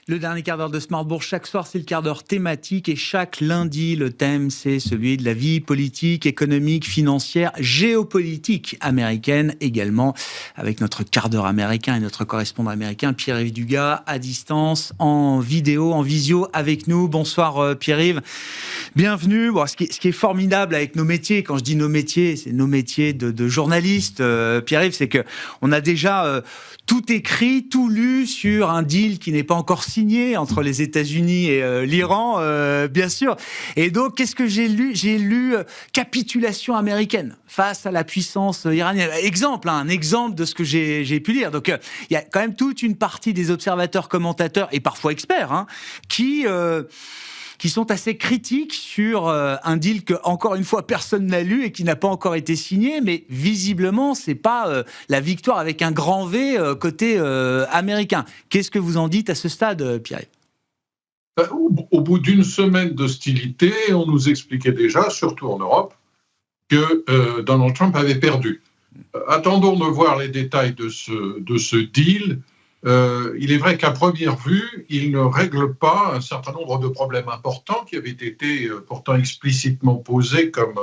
Le dernier quart d'heure de Smart Bourse, chaque soir, c'est le quart d'heure thématique et chaque lundi, le thème, c'est celui de la vie politique, économique, financière, géopolitique américaine également, avec notre quart d'heure américain et notre correspondant américain, Pierre-Yves Dugas, à distance, en vidéo, en visio avec nous. Bonsoir Pierre-Yves, bienvenue. Bon, ce qui est formidable avec nos métiers, quand je dis nos métiers, c'est nos métiers de journalistes, Pierre-Yves, c'est qu'on a déjà tout écrit, tout lu sur un deal qui n'est pas encore signé entre les États-Unis et l'Iran, bien sûr. Et donc, qu'est-ce que j'ai lu ? J'ai lu capitulation américaine face à la puissance iranienne. Un exemple de ce que j'ai pu lire. Donc, il y a quand même toute une partie des observateurs, commentateurs et parfois experts qui sont assez critiques sur un deal que, encore une fois, personne n'a lu et qui n'a pas encore été signé, mais visiblement, c'est pas la victoire avec un grand V côté américain. Qu'est-ce que vous en dites à ce stade, Pierre ? Au bout d'une semaine d'hostilité, on nous expliquait déjà, surtout en Europe, que Donald Trump avait perdu. Attendons de voir les détails de ce deal. Il est vrai qu'à première vue, il ne règle pas un certain nombre de problèmes importants qui avaient été pourtant explicitement posés comme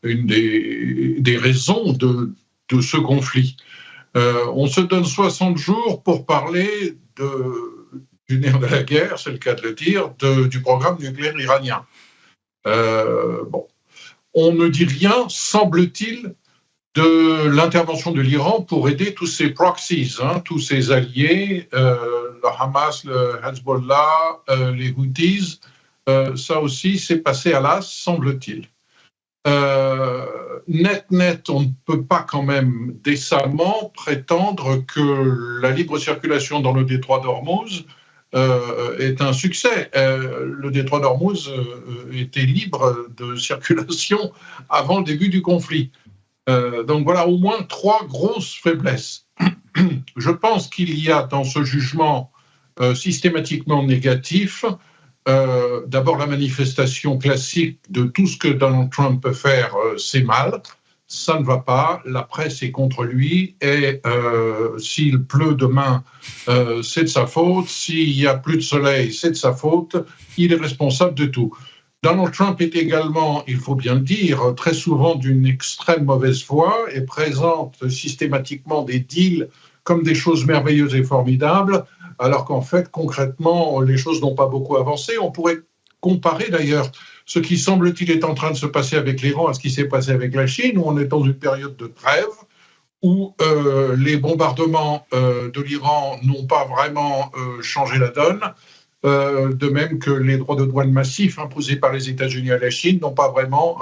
une des raisons de ce conflit. On se donne 60 jours pour parler du nerf de la guerre, c'est le cas de le dire, du programme nucléaire iranien. On ne dit rien, semble-t-il, de l'intervention de l'Iran pour aider tous ces proxies, tous ces alliés, le Hamas, le Hezbollah, les Houthis. Ça aussi, c'est passé à l'as, semble-t-il. Net, on ne peut pas quand même décemment prétendre que la libre circulation dans le détroit d'Ormuz est un succès. Le détroit d'Ormuz était libre de circulation avant le début du conflit. Donc voilà au moins 3 grosses faiblesses. Je pense qu'il y a dans ce jugement systématiquement négatif, d'abord la manifestation classique de tout ce que Donald Trump peut faire, c'est mal, ça ne va pas, la presse est contre lui et s'il pleut demain, c'est de sa faute, s'il n'y a plus de soleil, c'est de sa faute, il est responsable de tout. Donald Trump est également, il faut bien le dire, très souvent d'une extrême mauvaise foi et présente systématiquement des deals comme des choses merveilleuses et formidables, alors qu'en fait, concrètement, les choses n'ont pas beaucoup avancé. On pourrait comparer d'ailleurs ce qui semble-t-il est en train de se passer avec l'Iran à ce qui s'est passé avec la Chine, où on est dans une période de trêve, où les bombardements de l'Iran n'ont pas vraiment changé la donne. De même que les droits de douane massifs imposés par les États-Unis à la Chine n'ont pas vraiment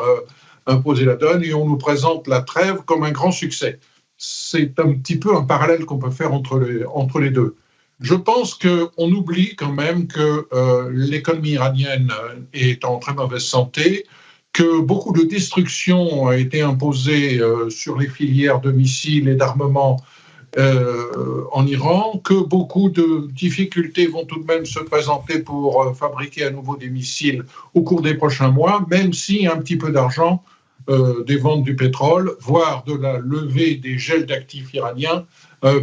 imposé la donne et on nous présente la trêve comme un grand succès. C'est un petit peu un parallèle qu'on peut faire entre les deux. Je pense qu'on oublie quand même que l'économie iranienne est en très mauvaise santé, que beaucoup de destructions ont été imposées sur les filières de missiles et d'armement en Iran, que beaucoup de difficultés vont tout de même se présenter pour fabriquer à nouveau des missiles au cours des prochains mois, même si un petit peu d'argent des ventes du pétrole, voire de la levée des gels d'actifs iraniens,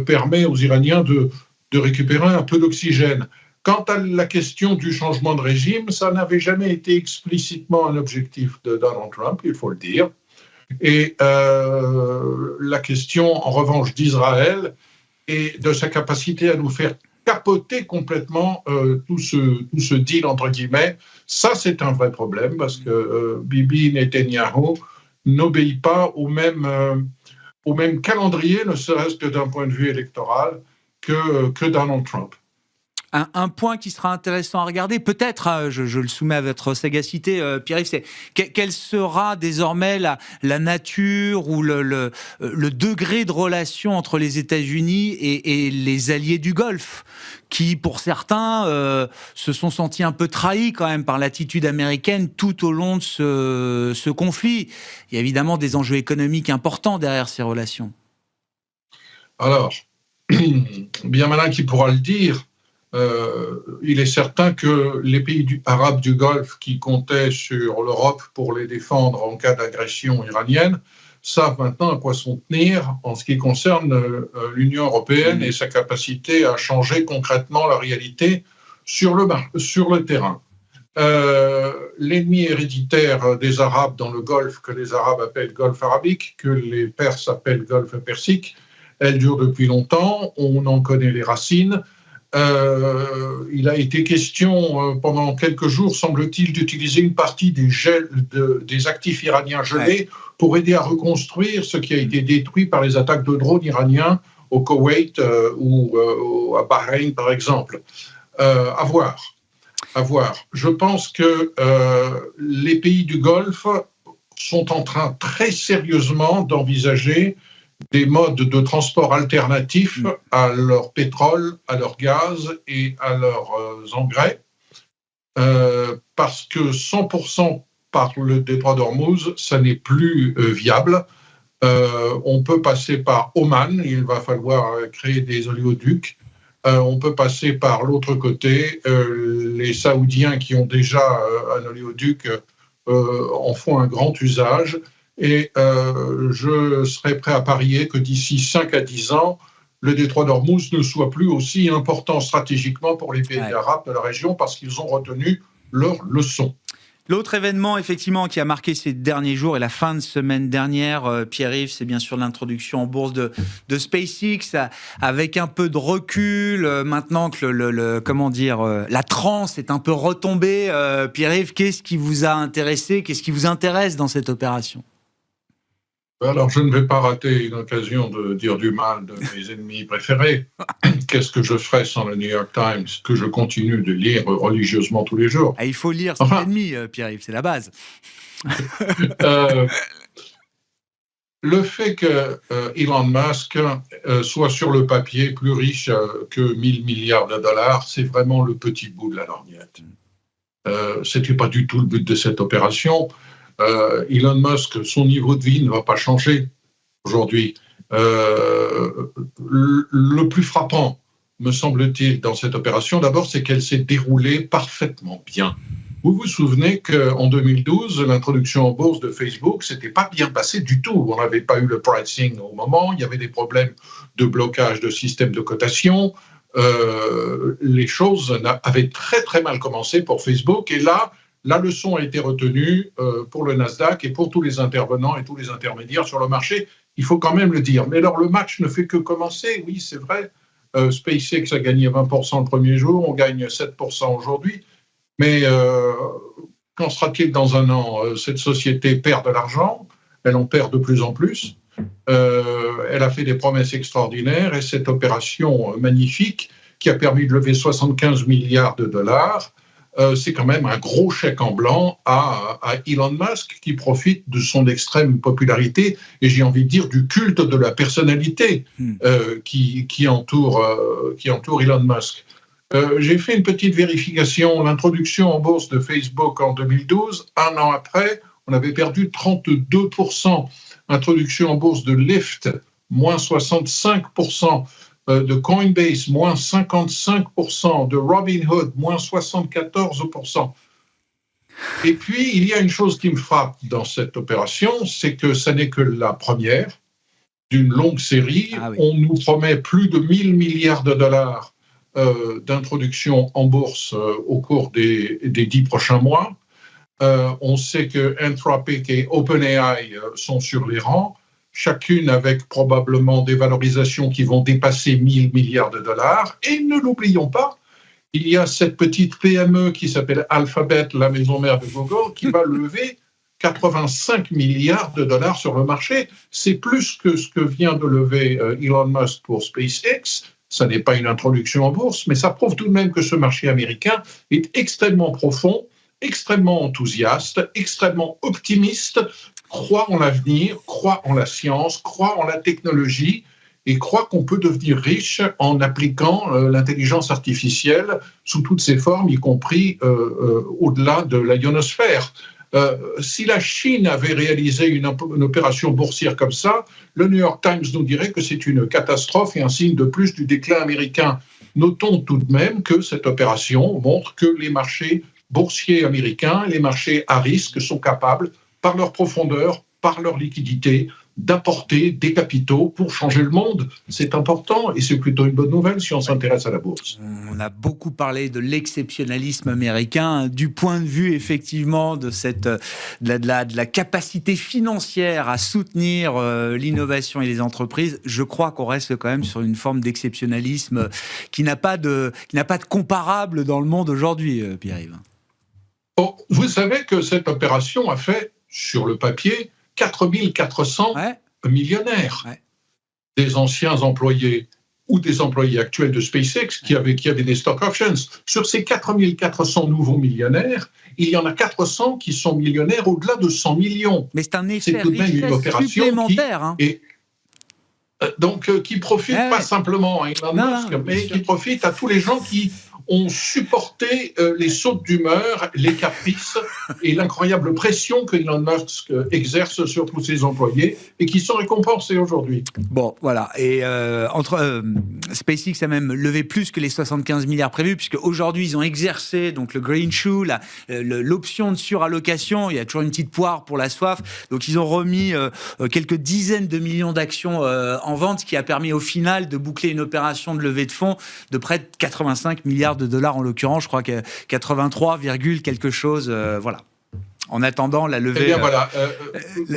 permet aux Iraniens de récupérer un peu d'oxygène. Quant à la question du changement de régime, ça n'avait jamais été explicitement un objectif de Donald Trump, il faut le dire. Et la question, en revanche, d'Israël et de sa capacité à nous faire capoter complètement tout ce deal, entre guillemets, ça, c'est un vrai problème parce que Bibi Netanyahou n'obéit pas au même calendrier, ne serait-ce que d'un point de vue électoral, que Donald Trump. Un point qui sera intéressant à regarder, peut-être, je le soumets à votre sagacité, Pierre-Yves, c'est quelle sera désormais la nature ou le degré de relation entre les États-Unis et les alliés du Golfe, qui, pour certains, se sont sentis un peu trahis quand même par l'attitude américaine tout au long de ce conflit. Il y a évidemment des enjeux économiques importants derrière ces relations. Alors, bien malin qui pourra le dire, il est certain que les pays arabes du Golfe qui comptaient sur l'Europe pour les défendre en cas d'agression iranienne savent maintenant à quoi s'en tenir en ce qui concerne l'Union européenne et sa capacité à changer concrètement la réalité sur le terrain. L'ennemi héréditaire des Arabes dans le Golfe, que les Arabes appellent Golfe arabique, que les Perses appellent Golfe persique, elle dure depuis longtemps, on en connaît les racines. Il a été question pendant quelques jours, semble-t-il, d'utiliser une partie des actifs iraniens gelés pour aider à reconstruire ce qui a été détruit par les attaques de drones iraniens au Koweït ou à Bahreïn, par exemple. À voir. Je pense que les pays du Golfe sont en train très sérieusement d'envisager des modes de transport alternatifs à leur pétrole, à leur gaz et à leurs engrais, parce que 100% par le détroit d'Ormuz, ça n'est plus viable. On peut passer par Oman, il va falloir créer des oléoducs. On peut passer par l'autre côté. Les Saoudiens qui ont déjà un oléoduc en font un grand usage. Et je serais prêt à parier que d'ici 5 à 10 ans, le détroit d'Ormuz ne soit plus aussi important stratégiquement pour les pays arabes de la région parce qu'ils ont retenu leur leçon. L'autre événement, effectivement, qui a marqué ces derniers jours et la fin de semaine dernière, Pierre-Yves, c'est bien sûr l'introduction en bourse de SpaceX, avec un peu de recul, maintenant que la transe est un peu retombée. Pierre-Yves, qu'est-ce qui vous a intéressé, qu'est-ce qui vous intéresse dans cette opération ? Alors, je ne vais pas rater une occasion de dire du mal de mes ennemis préférés. Qu'est-ce que je ferais sans le New York Times, que je continue de lire religieusement tous les jours? Il faut lire ses ennemis, Pierre-Yves, c'est la base. Le fait que Elon Musk soit sur le papier plus riche que 1 000 milliards de dollars, c'est vraiment le petit bout de la lorgnette. Ce n'était pas du tout le but de cette opération. Elon Musk, son niveau de vie ne va pas changer aujourd'hui. Le plus frappant, me semble-t-il, dans cette opération, d'abord, c'est qu'elle s'est déroulée parfaitement bien. Vous vous souvenez qu'en 2012, l'introduction en bourse de Facebook, s'était pas bien passé du tout. On n'avait pas eu le pricing au moment, il y avait des problèmes de blocage de système de cotation. Les choses avaient très très mal commencé pour Facebook, et là, la leçon a été retenue pour le Nasdaq et pour tous les intervenants et tous les intermédiaires sur le marché. Il faut quand même le dire. Mais alors, le match ne fait que commencer. Oui, c'est vrai. SpaceX a gagné 20% le premier jour. On gagne 7% aujourd'hui. Mais qu'en sera-t-il dans un an? Cette société perd de l'argent. Elle en perd de plus en plus. Elle a fait des promesses extraordinaires. Et cette opération magnifique qui a permis de lever 75 milliards de dollars, c'est quand même un gros chèque en blanc à Elon Musk qui profite de son extrême popularité et j'ai envie de dire du culte de la personnalité qui entoure Elon Musk. J'ai fait une petite vérification. L'introduction en bourse de Facebook en 2012, un an après, on avait perdu 32%. Introduction en bourse de Lyft, moins 65%. De Coinbase, moins 55%, de Robinhood, moins 74%. Et puis, il y a une chose qui me frappe dans cette opération, c'est que ce n'est que la première d'une longue série. On nous promet plus de 1 000 milliards de dollars d'introduction en bourse au cours des 10 prochains mois. On sait que Anthropic et OpenAI sont sur les rangs, chacune avec probablement des valorisations qui vont dépasser 1 000 milliards de dollars. Et ne l'oublions pas, il y a cette petite PME qui s'appelle Alphabet, la maison mère de Google, qui va lever 85 milliards de dollars sur le marché. C'est plus que ce que vient de lever Elon Musk pour SpaceX. Ça n'est pas une introduction en bourse, mais ça prouve tout de même que ce marché américain est extrêmement profond, extrêmement enthousiaste, extrêmement optimiste, croit en l'avenir, croit en la science, croit en la technologie et croit qu'on peut devenir riche en appliquant l'intelligence artificielle sous toutes ses formes, y compris au-delà de la ionosphère. Si la Chine avait réalisé une opération boursière comme ça, le New York Times nous dirait que c'est une catastrophe et un signe de plus du déclin américain. Notons tout de même que cette opération montre que les marchés boursiers américains, les marchés à risque sont capables, par leur profondeur, par leur liquidité, d'apporter des capitaux pour changer le monde. C'est important et c'est plutôt une bonne nouvelle si on s'intéresse à la bourse. On a beaucoup parlé de l'exceptionnalisme américain, du point de vue effectivement de la capacité financière à soutenir l'innovation et les entreprises. Je crois qu'on reste quand même sur une forme d'exceptionnalisme qui n'a pas de comparable dans le monde aujourd'hui, Pierre-Yves. Bon, vous savez que cette opération a fait, sur le papier, 4400 millionnaires. Ouais. Des anciens employés ou des employés actuels de SpaceX qui avaient des stock options. Sur ces 4400 nouveaux millionnaires, il y en a 400 qui sont millionnaires au-delà de 100 millions. Mais c'est un effet supplémentaire. Qui profite pas simplement à Elon Musk, mais qui profite à tous les gens qui ont supporté les sautes d'humeur, les caprices et l'incroyable pression que Elon Musk exerce sur tous ses employés et qui sont récompensés aujourd'hui. Bon, voilà. Et SpaceX a même levé plus que les 75 milliards prévus, puisque aujourd'hui ils ont exercé donc le green shoe, l'option de surallocation. Il y a toujours une petite poire pour la soif. Donc ils ont remis quelques dizaines de millions d'actions en vente, ce qui a permis au final de boucler une opération de levée de fonds de près de 85 milliards de dollars en l'occurrence, je crois que 83, quelque chose, voilà. En attendant la levée... Eh bien voilà,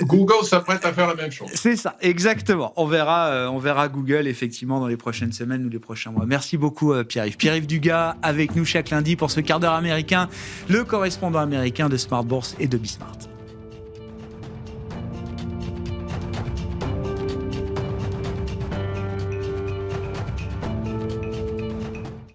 Google s'apprête à faire la même chose. C'est ça, exactement. On verra Google effectivement dans les prochaines semaines ou les prochains mois. Merci beaucoup Pierre-Yves. Pierre-Yves Dugas avec nous chaque lundi pour ce quart d'heure américain, le correspondant américain de Smart Bourse et de Bismart.